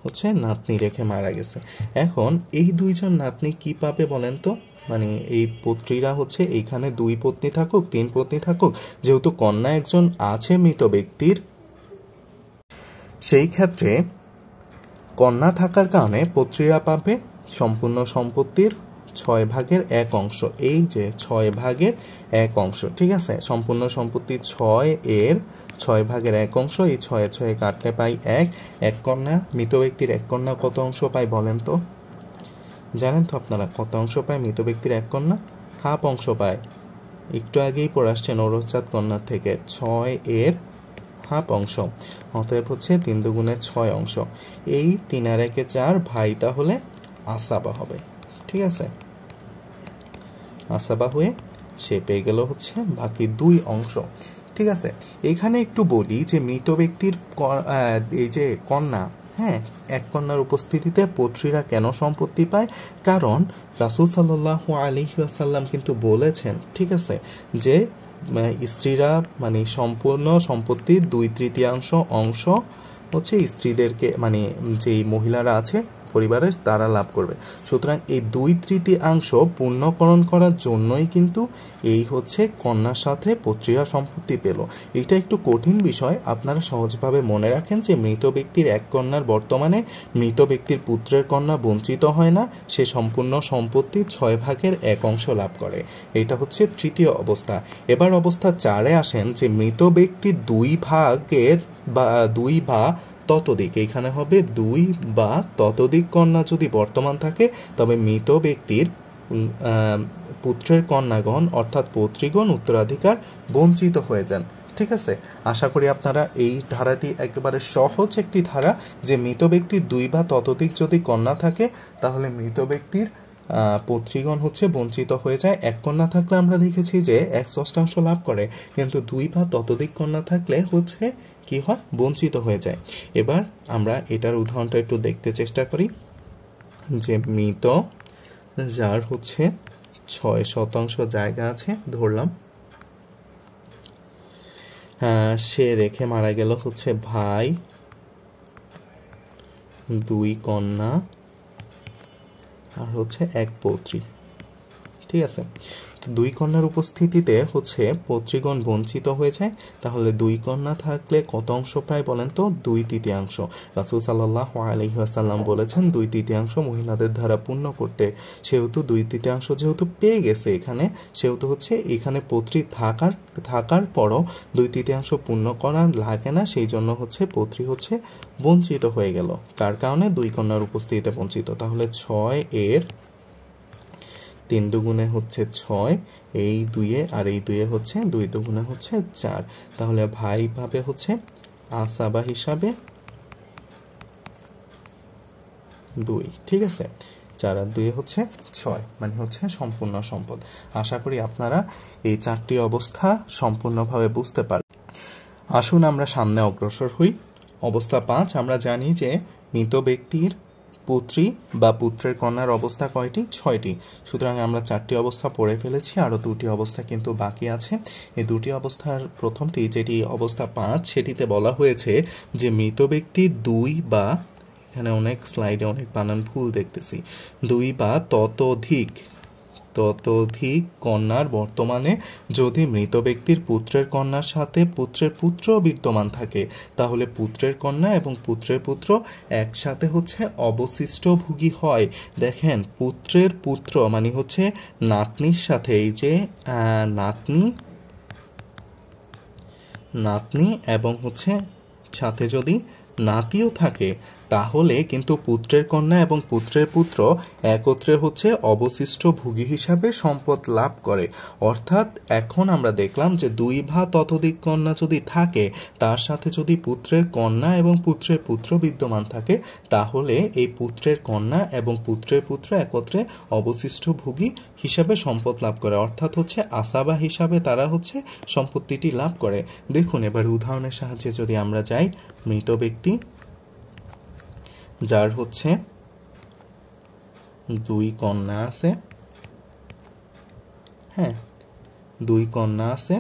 হচ্ছে নাতনি রেখে মারা গেছে। এখন এই 2 জন নাতনি কি পাবে বলেন তো? মানে এই পৌত্রীরা হচ্ছে এইখানে 2 পত্নী থাকুক 3 পত্নী থাকুক, যেহেতু কন্যা একজন আছে মৃত ব্যক্তির, সেই ক্ষেত্রে কন্যা থাকার কারণে পৌত্রীরা পাবে সম্পূর্ণ সম্পত্তির 6/1 অংশ। এই যে 6/1 অংশ, ঠিক আছে? সম্পূর্ণ সম্পত্তি 6 এর 6/1 অংশ। এই 6 6 কাটলে পাই 1। এক কন্যা, মৃত ব্যক্তির এক কন্যা কত অংশ পায় বলেন তো? জানেন তো আপনারা কত অংশ পায় মৃত ব্যক্তির এক কন্যা? হাফ অংশ পায়। একটু আগেই পড়ে আসছেন ঔরসজাত কন্যার থেকে, 6 এর হাফ অংশ, অতএব হচ্ছে 3 দুগুণে 6 অংশ। এই 3 আর 1 4, ভাই তাহলে আসাবা হবে, ঠিক আছে? আসাবা হয়ে সে পেয়ে গেল হচ্ছে বাকি 2 অংশ, ঠিক আছে? এখানে একটু বলি যে মৃত ব্যক্তির এই যে কন্যা, হ্যাঁ, এক কন্যার উপস্থিতিতে পৌত্রীরা কেন সম্পত্তি পায়? কারণ রাসূল সাল্লাল্লাহু আলাইহি ওয়াসাল্লাম কিন্তু বলেছেন, ঠিক আছে, যে স্ত্রীরা মানে সম্পূর্ণ সম্পত্তির 2/3 অংশ হচ্ছে স্ত্রীদেরকে, মানে যেই মহিলারা আছে পরিবারের তারা লাভ করবে। সুতরাং এই 2/3 পূর্ণকরণ করার জন্যই কিন্তু এই হচ্ছে কন্যার সাথে পৌত্রীরা সম্পত্তি পেল। এটা একটু কঠিন বিষয়, আপনারা সহজভাবে মনে রাখেন যে মৃত ব্যক্তির এক কন্যার বর্তমানে মৃত ব্যক্তির পুত্রের কন্যা বঞ্চিত হয় না, সে সম্পূর্ণ সম্পত্তি 6/1 অংশ লাভ করে। এটা হচ্ছে তৃতীয় অবস্থা। এবার অবস্থা 4-এ আসেন যে মৃত ব্যক্তির 2 ভাগের বা 2 বা ততোধিক, এখানে হবে 2 বা ততোধিক কন্যা যদি বর্তমান থাকে, তবে মৃত ব্যক্তির পুত্রের কন্যাগণ অর্থাৎ পৌত্রীগণ উত্তরাধিকার বঞ্চিত হয়ে যান, ঠিক আছে? আশা করি আপনারা এই ধারাটি একেবারে সহজ একটি ধারা, যে মৃত ব্যক্তির 2 বা ততোধিক যদি কন্যা থাকে তাহলে মৃত ব্যক্তির পৌত্রীগণ হচ্ছে বঞ্চিত হয়ে যায়। এক কন্যা থাকলে আমরা দেখেছি যে 1/6 লাভ করে, কিন্তু 2 বা ততোধিক কন্যা থাকলে হচ্ছে কি হয়, বঞ্চিত হয়ে যায়। এবার আমরা এটার উদাহরণটা একটু দেখতে চেষ্টা করি, যে মৃত যার হচ্ছে 6% জায়গা আছে ধরলাম, সে রেখে মারা গেল হচ্ছে ভাই, 2 কন্যা আর হচ্ছে 1 পৌত্রী, ঠিক আছে? তো 2 কন্যার উপস্থিতিতে হচ্ছে পৌত্রীগণ বঞ্চিত হয়ে যায়। তাহলে 2 কন্যা থাকলে কত অংশ পায় বলেন তো? 2/3। রাসূল সাল্লাল্লাহু আলাইহি ওয়াসাল্লাম বলেছেন 2/3 মহিলাদের দ্বারা পূর্ণ করতে। সেহেতু 2/3 যেহেতু পেয়ে গেছে এখানে, সেহেতু হচ্ছে এখানে পৌত্রী থাকার পরও 2/3 পূর্ণ করা লাগে না, সেই জন্য হচ্ছে পৌত্রী হচ্ছে বঞ্চিত হয়ে গেল। কার কারণে? 2 কন্যার উপস্থিতিতে বঞ্চিত। তাহলে 6 এর 3 দুগুণে হচ্ছে 6, এই 2-এ আর এই 2-এ হচ্ছে 2 দুগুণে হচ্ছে 4। তাহলে ভাই পাবে হচ্ছে আসাবা হিসাবে 2, ঠিক আছে? 4 আর 2 হচ্ছে 6, মানে হচ্ছে সম্পূর্ণ সম্পদ। আশা করি আপনারা এই 4টি অবস্থা সম্পূর্ণভাবে বুঝতে পারবেন। আসুন আমরা সামনে অগ্রসর হই। অবস্থা 5, আমরা জানি যে মৃত ব্যক্তির পুত্রী বা পুত্রের কন্যার অবস্থা কয়টি? 6টি। সুতরাং আমরা 4টি অবস্থা পড়ে ফেলেছি, আরও 2টি অবস্থা কিন্তু বাকি আছে। এই 2টি অবস্থার প্রথমটি, যেটি অবস্থা 5, সেটিতে বলা হয়েছে যে মৃত ব্যক্তির 2 বা, এখানে অনেক স্লাইডে অনেক বানান ভুল দেখতেছি, 2 বা ততোধিক কন্যার বর্তমানে যদি মৃত ব্যক্তির পুত্রের কন্যার সাথে পুত্রের পুত্র বিদ্যমান থাকে, তাহলে পুত্রের কন্যা এবং পুত্রের পুত্র একসাথে হচ্ছে অবশিষ্ট ভোগী হয়। দেখেন, পুত্রের পুত্র মানে হচ্ছে নাতনির সাথে, এই যে নাতনি এবং হচ্ছে সাথে যদি নাতিও থাকে, তাহলে কিন্তু পুত্রের কন্যা এবং পুত্রের পুত্র একত্রে হচ্ছে অবশিষ্ট ভোগী হিসাবে সম্পদ লাভ করে। অর্থাৎ এখন আমরা দেখলাম যে 2 বা ততোধিক কন্যা যদি থাকে, তার সাথে যদি পুত্রের কন্যা এবং পুত্রের পুত্র বিদ্যমান থাকে, তাহলে এই পুত্রের কন্যা এবং পুত্রের পুত্র একত্রে অবশিষ্ট ভোগী হিসাবে সম্পদ লাভ করে। অর্থাৎ হচ্ছে আসাবা হিসাবে তারা হচ্ছে সম্পত্তিটি লাভ করে। দেখুন, এবার উদাহরণের সাহায্যে যদি আমরা যাই, মৃত ব্যক্তি যার হচ্ছে 2 কন্যা আছে, হ্যাঁ 2 কন্যা আছে,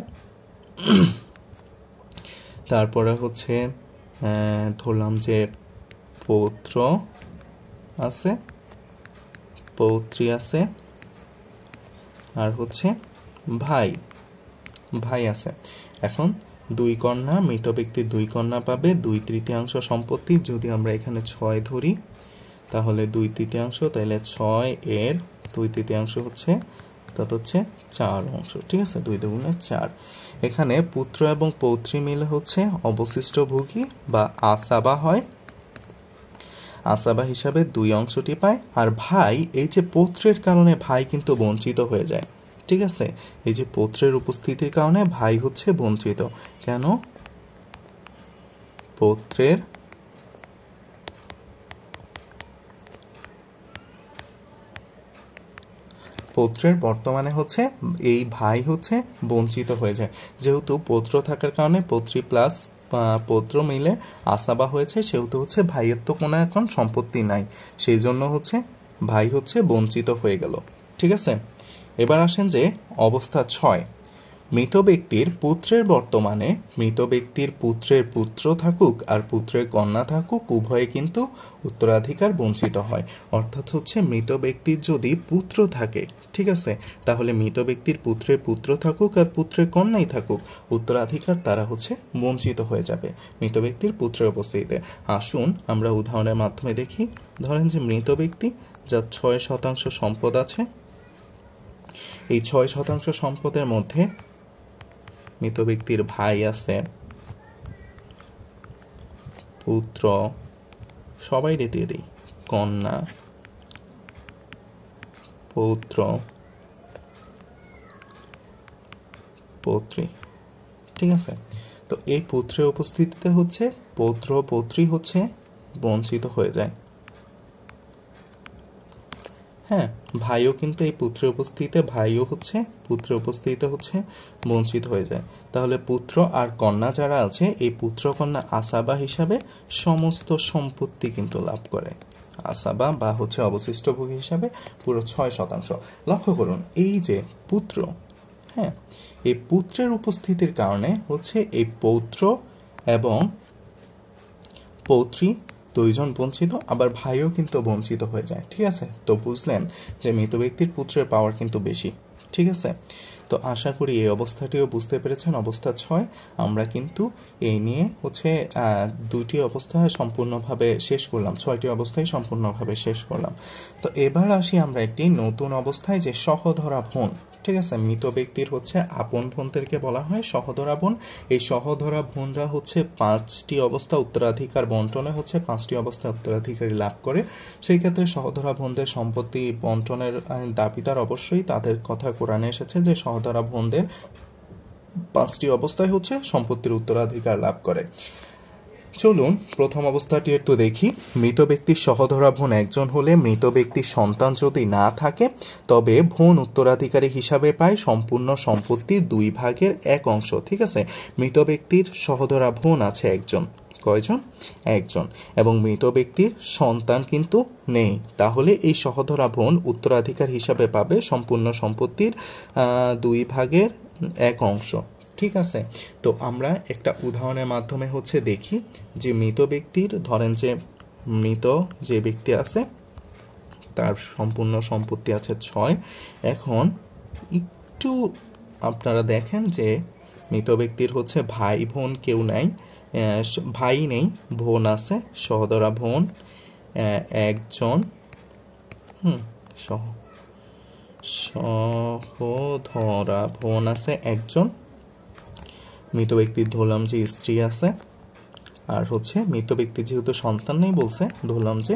তারপরে হচ্ছে ধরলাম যে পৌত্র আছে, পৌত্রী আছে, আর হচ্ছে ভাই ভাই আছে। এখন দুই কন্যা, মৃত ব্যক্তির দুই কন্যা পাবে 2/3 সম্পত্তি। যদি আমরা এখানে 6 ধরি তাহলে 2/3, তাহলে 6 এর 2/3 হচ্ছে অর্থাৎ হচ্ছে 4 অংশ। ঠিক আছে, 2 দুগুণে 4। এখানে পুত্র এবং পৌত্রী মিলে হচ্ছে অবশিষ্ট ভোগী বা আসাবা হয়, আসাবা হিসাবে 2 অংশটি পায়। আর ভাই, এই যে পৌত্রের কারণে ভাই কিন্তু বঞ্চিত হয়ে যায়। ঠিক আছে, এই যে পৌত্রের উপস্থিতির কারণে ভাই হচ্ছে বঞ্চিত। কেন? পৌত্রের বর্তমানে হচ্ছে এই ভাই হচ্ছে বঞ্চিত হয়ে যায়। যেহেতু পৌত্র থাকার কারণে পৌত্রী প্লাস পৌত্র মিলে আসাবা হয়েছে, সেহেতু হচ্ছে ভাইয়ের তো কোনো এখন সম্পত্তি নাই, সেই জন্য হচ্ছে ভাই হচ্ছে বঞ্চিত হয়ে গেল। ঠিক আছে, এবার আসেন যে অবস্থা 6। মৃত ব্যক্তির পুত্রের বর্তমানে মৃত ব্যক্তির পুত্রের পুত্র থাকুক আর পুত্রের কন্যা থাকুক, উভয়ে কিন্তু উত্তরাধিকার বঞ্চিত হয়। অর্থাৎ হচ্ছে মৃত ব্যক্তির যদি পুত্র থাকে, ঠিক আছে, তাহলে মৃত ব্যক্তির পুত্রের পুত্র থাকুক আর পুত্রের কন্যাই থাকুক, উত্তরাধিকার তারা হচ্ছে বঞ্চিত হয়ে যাবে মৃত ব্যক্তির পুত্রের উপস্থিতিতে। আসুন আমরা উদাহরণের মাধ্যমে দেখি। ধরেন যে মৃত ব্যক্তি যার 6% সম্পদ আছে, এই 6% সম্পদের মধ্যে মৃত ব্যক্তির ভাই আছে, পুত্র, সবাই দিয়ে দিই, কন্যা, পৌত্র, পৌত্রী। ঠিক আছে, তো এই পুত্রের উপস্থিতিতে হচ্ছে পৌত্র পৌত্রী হচ্ছে বঞ্চিত হয়ে যায়। হ্যাঁ, ভাইও কিন্তু এই পুত্রের উপস্থিতিতে পুত্রের উপস্থিতিতে হচ্ছে বঞ্চিত হয়ে যায়। তাহলে পুত্র আর কন্যা যারা আছে, এই পুত্র কন্যা আসাবা হিসাবে সমস্ত সম্পত্তি কিন্তু লাভ করে, আসাবা বা হচ্ছে অবশিষ্ট ভোগী হিসাবে পুরো 6%। লক্ষ্য করুন, এই যে পুত্র, হ্যাঁ, এই পুত্রের উপস্থিতির কারণে হচ্ছে এই পৌত্র এবং পৌত্রী দুইজন বঞ্চিত, আবার ভাইও কিন্তু বঞ্চিত হয়ে যায়। ঠিক আছে, তো বুঝলেন যে মৃত ব্যক্তির পুত্রের পাওয়ার কিন্তু বেশি। ঠিক আছে, তো আশা করি এই অবস্থাটিও বুঝতে পেরেছেন। অবস্থা 6 আমরা কিন্তু এই নিয়ে হচ্ছে 2টি অবস্থা সম্পূর্ণভাবে শেষ করলাম, 6টি অবস্থায় সম্পূর্ণভাবে শেষ করলাম। তো এবার আসি আমরা একটি নতুন অবস্থায়, যে সহধরা বোন। ঠিক আছে, মৃত ব্যক্তির হচ্ছে আপন বোনদেরকে বলা হয় সহধরা বোন। এই সহধরা বোনরা হচ্ছে 5টি অবস্থা উত্তরাধিকার বন্টনে হচ্ছে 5টি অবস্থায় উত্তরাধিকারী লাভ করে। সেই ক্ষেত্রে সহধরা বোনদের সম্পত্তি বন্টনের দাবিদার অবশ্যই তাদের কথা কোরআনে এসেছে, যে সহধরা বোনদের 5টি অবস্থায় হচ্ছে সম্পত্তির উত্তরাধিকার লাভ করে। চলুন প্রথম অবস্থাটি একটু দেখি। মৃত ব্যক্তির সহধরা বোন একজন হলে মৃত ব্যক্তির সন্তান যদি না থাকে, তবে বোন উত্তরাধিকারী হিসাবে পায় সম্পূর্ণ সম্পত্তির 2/1 অংশ। ঠিক আছে, মৃত ব্যক্তির সহধরা বোন আছে একজন। কয়জন? একজন। এবং মৃত ব্যক্তির সন্তান কিন্তু নেই, তাহলে এই সহধরা বোন উত্তরাধিকার হিসাবে পাবে সম্পূর্ণ সম্পত্তির 2/1 অংশ। ঠিক আছে, তো আমরা একটা উদাহরণের মাধ্যমে হচ্ছে দেখি যে মৃত ব্যক্তির, ধরেন যে মৃত যে ব্যক্তি আছে তার সম্পূর্ণ সম্পত্তি আছে 6। এখন একটু আপনারা দেখেন যে মৃত ব্যক্তির হচ্ছে ভাই বোন কেউ নাই, ভাই নেই, বোন আছে, সহধরা বোন একজন, সহধরা বোন আছে একজন। মৃত ব্যক্তির ধরলাম যে স্ত্রী আছে, আর হচ্ছে মৃত ব্যক্তির যেহেতু সন্তান নেই বলছে, ধরলাম যে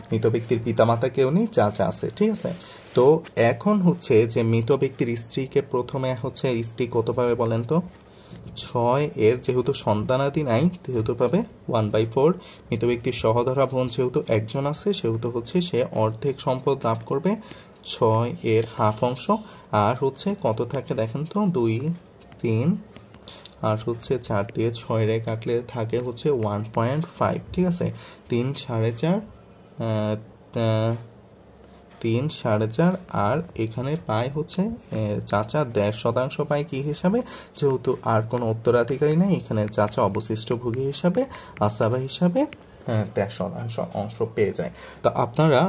মৃত ব্যক্তির পিতামাতা কেউ নেই, চাচা আছে। ঠিক আছে, তো এখন হচ্ছে যে মৃত ব্যক্তির স্ত্রীকে প্রথমে হচ্ছে স্ত্রী কত পাবে বলেন তো? 6 এর যেহেতু সন্তানাদি নাই সেহেতু পাবে 1/4। মৃত ব্যক্তির সহধরা বোন যেহেতু একজন আছে সেহেতু হচ্ছে সে অর্ধেক সম্পদ লাভ করবে, 6 এর হাফ অংশ। আর হচ্ছে কত থাকে দেখেন তো, 2, 3, আর হচ্ছে 4 দিয়ে 6 রে কাটলে থাকে হচ্ছে 1.5। ঠিক আছে, 3, 4.5, 3 4.5, আর এখানে পায় হচ্ছে চাচা 1.5% পায় কি হিসাবে, যেহেতু আর কোনো উত্তরাধিকারী নেই, এখানে চাচা অবশিষ্ট ভোগী হিসাবে, আসাবা হিসাবে 1.5% অংশ পেয়ে যায়। তো আপনারা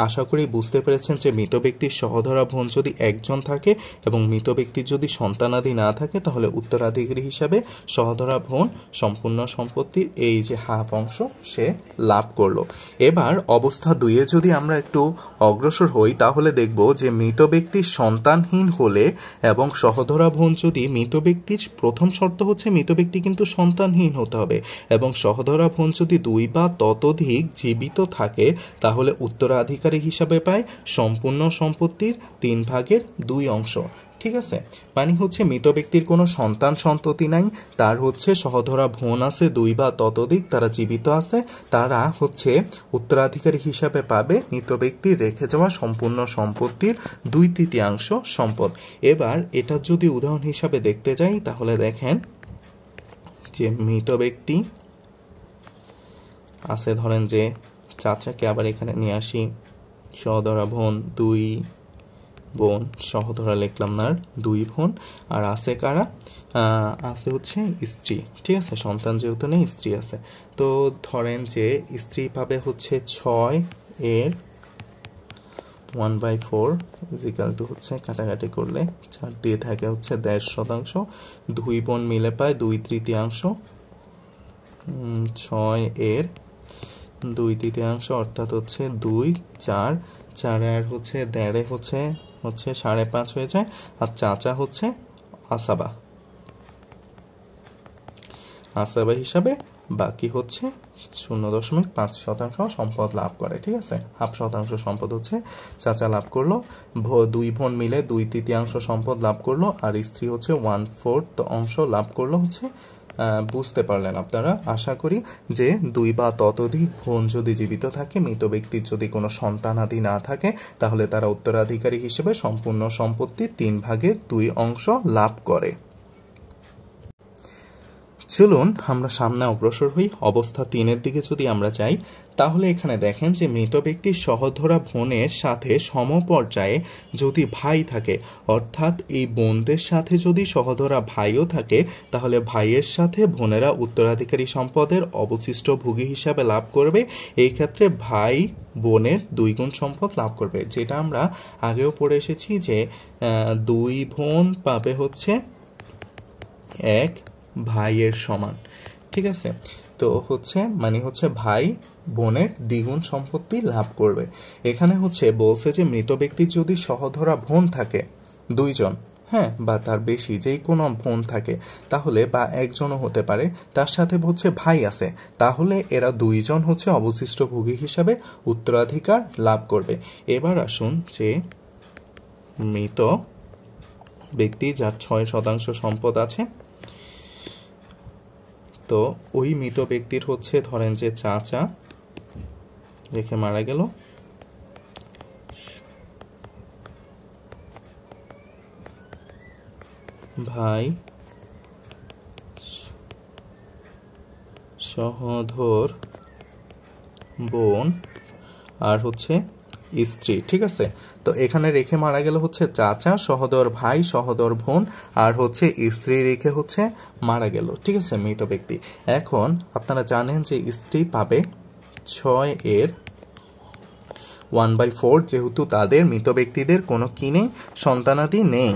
আশা করি বুঝতে পেরেছেন যে মৃত ব্যক্তির সহধরা বোন যদি একজন থাকে এবং মৃত ব্যক্তির যদি সন্তানাদি না থাকে, তাহলে উত্তরাধিকারী হিসাবে সহধরা বোন সম্পূর্ণ সম্পত্তির এই যে হাফ অংশ সে লাভ করলো। এবার অবস্থা 2-এ যদি আমরা একটু অগ্রসর হই, তাহলে দেখব যে মৃত ব্যক্তির সন্তানহীন হলে এবং সহধরা বোন যদি মৃত ব্যক্তির প্রথম শর্ত হচ্ছে মৃত ব্যক্তি কিন্তু সন্তানহীন হতে হবে, এবং সহধরা বোন যদি 2 বা ততোধিক জীবিত থাকে, তাহলে উত্তরাধিকারী হিসাবে পায় সম্পূর্ণ সম্পত্তির 3/2 অংশ। ঠিক আছে, মানে হচ্ছে মৃত ব্যক্তির কোনো সন্তান সন্ততি নাই, তার হচ্ছে সহধরা বোন আছে 2 বা ততোধিক, তারা জীবিত আছে, তারা হচ্ছে উত্তরাধিকারী হিসাবে পাবে মৃত ব্যক্তির রেখে যাওয়া সম্পূর্ণ সম্পত্তির 2/3 সম্পদ। এবার এটা যদি উদাহরণ হিসাবে দেখতে যাই, তাহলে দেখেন যে মৃত ব্যক্তি আছে, ধরেন যে চাচাকে আবার এখানে নিয়ে আসি, সহধরা বোন 2 বোন, সহধরা লিখলাম না, 2 বোন, আর আছে কারা, আছে হচ্ছে স্ত্রী। ঠিক আছে, সন্তান যেহেতু নেই, স্ত্রী আছে। তো ধরেন যে স্ত্রী পাবে হচ্ছে 6 এর 1/4 ইজিক্যাল টু হচ্ছে কাটাকাটি করলে 4 দিয়ে থাকে হচ্ছে 1.5%, 2 বোন মিলে পায় 2/3, 6 এর 2/3 অর্থাৎ হচ্ছে 2 4 4 আর হচ্ছে 1.5 হচ্ছে 5.5 হয়ে যায়, আর চাচা হচ্ছে আসাবা হিসাবে বাকি হচ্ছে 0.5% সম্পদ লাভ করে। ঠিক আছে, 0.5% সম্পদ হচ্ছে চাচা লাভ করলো, 2 বোন মিলে 2/3 সম্পদ লাভ করলো, আর স্ত্রী হচ্ছে 1/4 অংশ লাভ করলো। হচ্ছে বুঝতে পারলেন আপনারা আশা করি যে 2 বা ততোধিক বোন যদি জীবিত থাকে, মৃত ব্যক্তির যদি কোনো সন্তানাদি না থাকে, তাহলে তারা উত্তরাধিকারী হিসেবে সম্পূর্ণ সম্পত্তির 3/2 অংশ লাভ করে। চলুন আমরা সামনে অগ্রসর হই। অবস্থা 3-এর দিকে যদি আমরা যাই, তাহলে এখানে দেখেন যে মৃত ব্যক্তির সহধরা বোনের সাথে সমপর্যায়ে যদি ভাই থাকে, অর্থাৎ এই বোনদের সাথে যদি সহধরা ভাইও থাকে, তাহলে ভাইয়ের সাথে বোনেরা উত্তরাধিকারী সম্পদের অবশিষ্ট ভোগী হিসাবে লাভ করবে। এই ক্ষেত্রে ভাই বোনের 2 গুণ সম্পদ লাভ করবে, যেটা আমরা আগেও পড়ে এসেছি যে 2 বোন পাবে হচ্ছে 1 ভাইয়ের সমান। ঠিক আছে, তো হচ্ছে মানে হচ্ছে ভাই বোনের দ্বিগুণ সম্পত্তি লাভ করবে। এখানে হচ্ছে বলছে যে মৃত ব্যক্তির যদি সহধরা বোন থাকে 2 জন, হ্যাঁ, বা তার বেশি যেই কোনো বোন থাকে, তাহলে বা একজনও হতে পারে, তার সাথে হচ্ছে ভাই আছে, তাহলে এরা 2 জন হচ্ছে অবশিষ্ট ভোগী হিসাবে উত্তরাধিকার লাভ করবে। এবার আসুন যে মৃত ব্যক্তি যার 6% সম্পদ আছে, তো ওই মৃত ব্যক্তির হচ্ছে ধরেন যে চাচা রেখে মারা গেল, ভাই, সহধর বোন, আর হচ্ছে স্ত্রী। ঠিক আছে, তো এখানে রেখে মারা গেল হচ্ছে চাচা, সহদর ভাই, সহদর বোন, আর হচ্ছে স্ত্রী রেখে হচ্ছে মারা গেল। ঠিক আছে, মৃত ব্যক্তি। এখন আপনারা জানেন যে স্ত্রী পাবে 6 এর 1/4, যেহেতু তাদের মৃত ব্যক্তিদের কোনো কি নেই, সন্তানাদি নেই।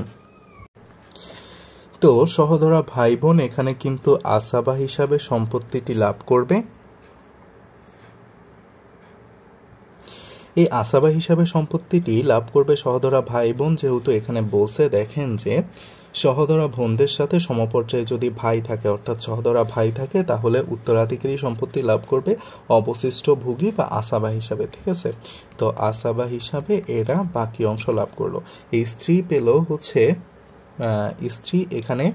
তো সহদরা ভাই বোন এখানে কিন্তু আসাবা হিসাবে সম্পত্তিটি লাভ করবে। এই আসাবা হিসাবে সম্পত্তিটি লাভ করবে সহদরা ভাই বোন, যেহেতু এখানে বলছে দেখেন যে সহদরা বোনদের সাথে সমপর্যায়ে যদি ভাই থাকে, অর্থাৎ সহদরা ভাই থাকে, তাহলে উত্তরাধিকারী সম্পত্তি লাভ করবে অবশিষ্ট ভোগী বা আসাবা হিসাবে। ঠিক আছে, তো আসাবা হিসাবে এরা বাকি অংশ লাভ করলো। এই স্ত্রী পেল হচ্ছে স্ত্রী এখানে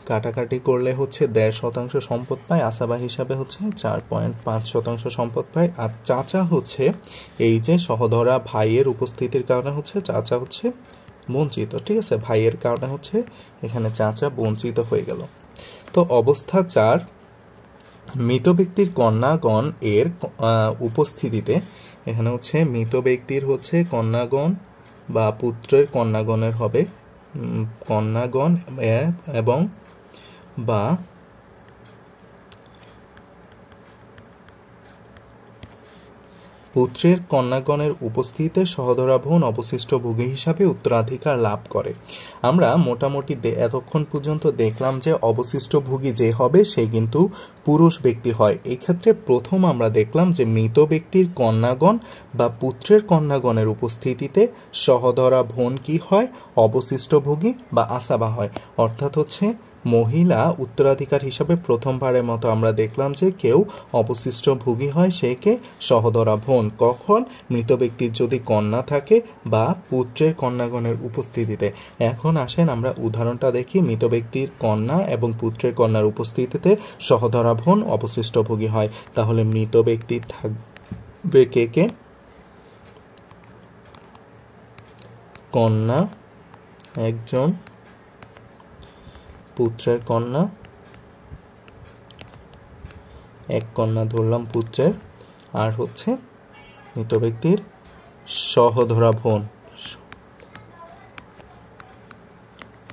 কাটাকাটি করলে হচ্ছে 1.5% সম্পদ পায়, আসাবা হিসাবে হচ্ছে 4.5% সম্পদ পায়। আর চাচা হচ্ছে এই যে সহধরা ভাইয়ের উপস্থিতির কারণে হচ্ছে চাচা হচ্ছে বঞ্চিত। ঠিক আছে, ভাইয়ের কারণে হচ্ছে এখানে চাচা বঞ্চিত হয়ে গেল। তো অবস্থা 4 মৃত ব্যক্তির কন্যাগণ এর উপস্থিতিতে, এখানে হচ্ছে মৃত ব্যক্তির হচ্ছে কন্যাগণ বা পুত্রের কন্যাগণের হবে কন্যাগণ এবং বা পুত্রের কন্যাগণের উপস্থিতিতে সহধরা বোন অবশিষ্ট ভোগী হিসাবে উত্তরাধিকার লাভ করে। আমরা মোটামুটি এতক্ষণ পর্যন্ত দেখলাম যে অবশিষ্ট ভোগী যে হবে সে কিন্তু পুরুষ ব্যক্তি হয়। এই ক্ষেত্রে প্রথম আমরা দেখলাম যে মৃত ব্যক্তির কন্যাগণ বা পুত্রের কন্যাগণের উপস্থিতিতে সহধরা বোন কি হয়, অবশিষ্ট ভোগী বা আসাবা হয়। অর্থাৎ হচ্ছে মহিলা উত্তরাধিকার হিসাবে প্রথমবারের মতো আমরা দেখলাম যে কেউ অবশিষ্ট ভোগী হয়, সে কে, সহধরা বোন। কখন? মৃত ব্যক্তির যদি কন্যা থাকে বা পুত্রের কন্যাগণের উপস্থিতিতে। এখন আসেন আমরা উদাহরণটা দেখি। মৃত ব্যক্তির কন্যা এবং পুত্রের কন্যার উপস্থিতিতে সহধরা বোন অবশিষ্ট ভোগী হয়। তাহলে মৃত ব্যক্তি থাকবে কে কে? কন্যা একজন, পুত্রের কন্যা, এক কন্যা ধরলাম পুত্রের, আর হচ্ছে মৃত ব্যক্তির সহধরা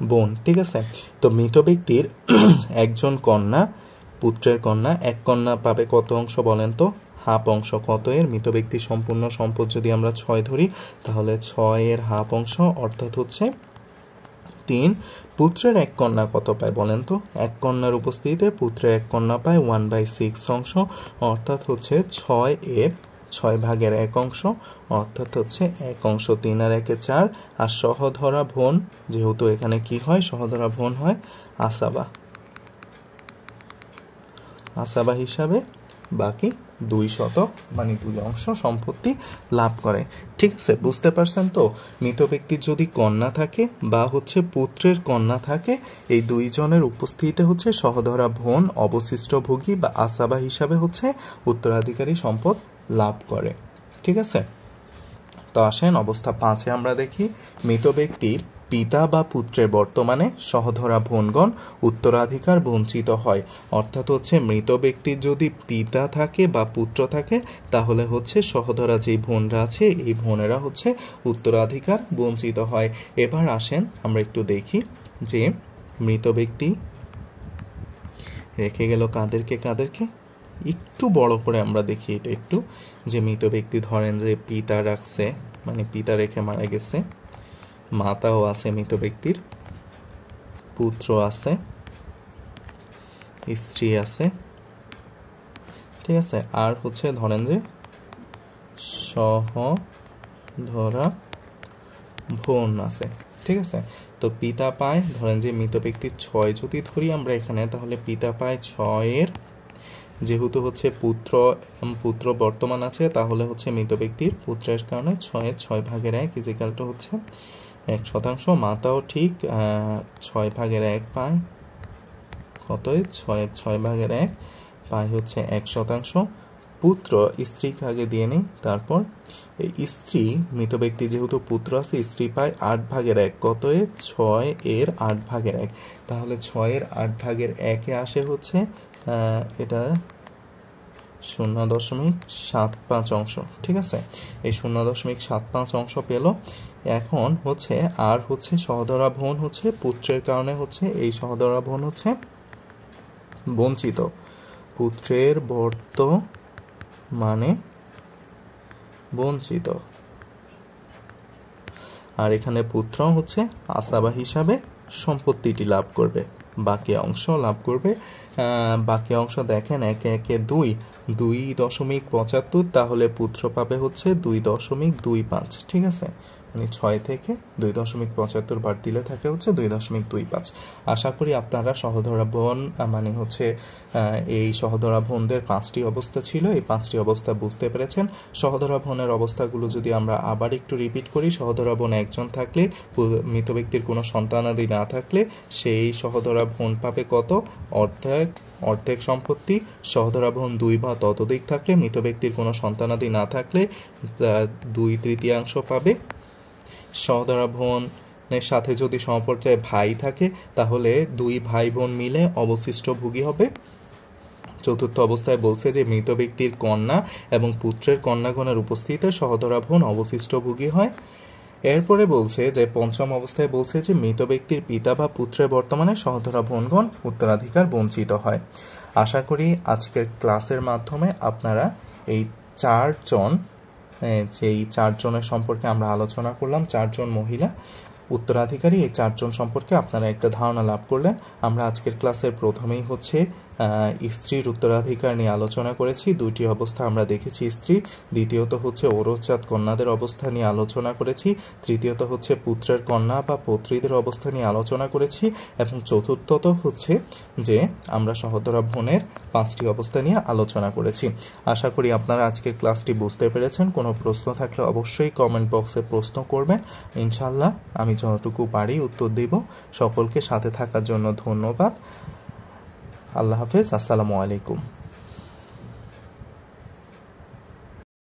বোন। ঠিক আছে, তো মৃত ব্যক্তির একজন কন্যা, পুত্রের কন্যা, এক কন্যা পাবে কত অংশ বলেন তো? হাফ অংশ। কত এর? মৃত ব্যক্তির সম্পূর্ণ সম্পদ যদি আমরা 6 ধরি তাহলে 6 এর হাফ অংশ, অর্থাৎ হচ্ছে 3। পুত্রের এক কন্যা কত পায় বলেন তো? এক কন্যার উপস্থিতিতে পুত্রের এক কন্যা পায় 1/6 অংশ, অর্থাৎ হচ্ছে 6 এর 6 ভাগের 1 অংশ, অর্থাৎ হচ্ছে 1 অংশ। 3 আর 1 4। আর সহধরা বোন যেহেতু এখানে কি হয়, সহধরা বোন হয় আসাবা হিসাবে বাকি 2 মানে 2 অংশ সম্পত্তি লাভ করে। ঠিক আছে, বুঝতে পারছেন তো? মৃত ব্যক্তির যদি কন্যা থাকে বা হচ্ছে পুত্রের কন্যা থাকে, এই 2 জনের উপস্থিতিতে হচ্ছে সহধরা বোন অবশিষ্ট ভোগী বা আসাবা হিসাবে হচ্ছে উত্তরাধিকারী সম্পদ লাভ করে। ঠিক আছে, তো আসেন অবস্থা 5-এ আমরা দেখি। মৃত ব্যক্তির পিতা বা পুত্রের বর্তমানে সহধরা বোনগণ উত্তরাধিকার বঞ্চিত হয়। অর্থাৎ হচ্ছে মৃত ব্যক্তির যদি পিতা থাকে বা পুত্র থাকে তাহলে হচ্ছে সহধরা যে বোনরা আছে এই বোনেরা হচ্ছে উত্তরাধিকার বঞ্চিত হয়। এবার আসেন আমরা একটু দেখি যে মৃত ব্যক্তি রেখে গেল কাদেরকে কাদেরকে। একটু বড় করে আমরা দেখি এটা একটু, যে মৃত ব্যক্তি ধরেন যে পিতা রাখছে, মানে পিতা রেখে মারা গেছে, মাতাও আছে মৃত ব্যক্তির, পুত্র আছে, স্ত্রী আছে, ঠিক আছে, আর হচ্ছে ধরেন যে সহধরা বোন আছে। ঠিক আছে, তো পিতা পায়, ধরেন যে মৃত ব্যক্তির 6 যদি ধরি আমরা এখানে, তাহলে পিতা পায় 6 এর, যেহেতু হচ্ছে পুত্র বর্তমান আছে তাহলে হচ্ছে মৃত ব্যক্তির পুত্রের কারণে 6 এর 6 ভাগের 1 ইজিক্যাল টু হচ্ছে 1%। মাতাও ঠিক 6 ভাগের 1 পায়, কত? 6 এর 6 ভাগের 1 পায় হচ্ছে 1%। পুত্র স্ত্রীকে আগে দিয়ে নেই, তারপর এই স্ত্রী, মৃত ব্যক্তি যেহেতু পুত্র আছে, স্ত্রী পায় 8 ভাগের 1, কত? 6 এর 8 ভাগের 1। তাহলে 6 এর 8 ভাগের 1-এ আসে হচ্ছে এটা 0.75 অংশ। ঠিক আছে, এই 0.75 অংশ পেল। এখন হচ্ছে আর হচ্ছে সহধরা বোন হচ্ছে পুত্রের কারণে হচ্ছে এই সহধরা বোন হচ্ছে বঞ্চিত, পুত্রের বর্তমানে বঞ্চিত, আর এখানে পুত্র হচ্ছে আসাবা হিসাবে সম্পত্তিটি লাভ করবে, বাকি অংশ লাভ করবে। বাকি অংশ দেখেন 1 1 2.75, তাহলে পুত্র পাবে হচ্ছে 2.25। ঠিক আছে, মানে 6 থেকে 2.75 বাদ দিলে থাকে হচ্ছে 2.25। আশা করি আপনারা সহধরা বোন মানে হচ্ছে এই সহধরা বোনদের 5টি অবস্থা ছিল, এই 5টি অবস্থা বুঝতে পেরেছেন। সহধরা বোনের অবস্থাগুলো যদি আমরা আবার একটু রিপিট করি, সহধরা বোন একজন থাকলে, মৃত ব্যক্তির কোনো সন্তানাদি না থাকলে সেই সহধরা বোন পাবে কত? অর্ধেক সম্পত্তি। সহধরা বোন 2 বা ততোধিক থাকলে, মৃত ব্যক্তির কোনো সন্তানাদি না থাকলে 2/3 পাবে। সহধরা বোনের সাথে যদি সমপর্যায়ে ভাই থাকে তাহলে 2 ভাই বোন মিলে অবশিষ্ট ভোগী হবে। চতুর্থ অবস্থায় বলছে যে মৃত ব্যক্তির কন্যা এবং পুত্রের কন্যাগণের উপস্থিতিতে সহোদরা বোন অবশিষ্ট ভোগী হয়। এরপরে বলছে যে পঞ্চম অবস্থায় বলছে যে মৃত ব্যক্তির পিতা বা পুত্রের বর্তমানে সহোদরা বোনগণ উত্তরাধিকার বঞ্চিত হয়। আশা করি আজকের ক্লাসের মাধ্যমে আপনারা এই যেই চারজনের সম্পর্কে আমরা আলোচনা করলাম, চারজন মহিলা উত্তরাধিকারী, এই চারজন সম্পর্কে আপনারা একটা ধারণা লাভ করলেন। আমরা আজকের ক্লাসের প্রথমেই হচ্ছে স্ত্রীর উত্তরাধিকার নিয়ে আলোচনা করেছি, দুইটি অবস্থা আমরা দেখেছি স্ত্রীর। দ্বিতীয়ত হচ্ছে ঔরসজাত কন্যাদের অবস্থা নিয়ে আলোচনা করেছি। তৃতীয়ত হচ্ছে পুত্রের কন্যা বা পৌত্রীদের অবস্থা নিয়ে আলোচনা করেছি। এবং চতুর্থত হচ্ছে যে আমরা সহোদরা বোনের 5টি অবস্থা নিয়ে আলোচনা করেছি। আশা করি আপনারা আজকের ক্লাসটি বুঝতে পেরেছেন। কোনো প্রশ্ন থাকলে অবশ্যই কমেন্ট বক্সে প্রশ্ন করবেন, ইনশাল্লাহ আমি যতটুকু পারি উত্তর দেব। সকলকে সাথে থাকার জন্য ধন্যবাদ। আল্লাহ হাফেজ। আসসালামু আলাইকুম।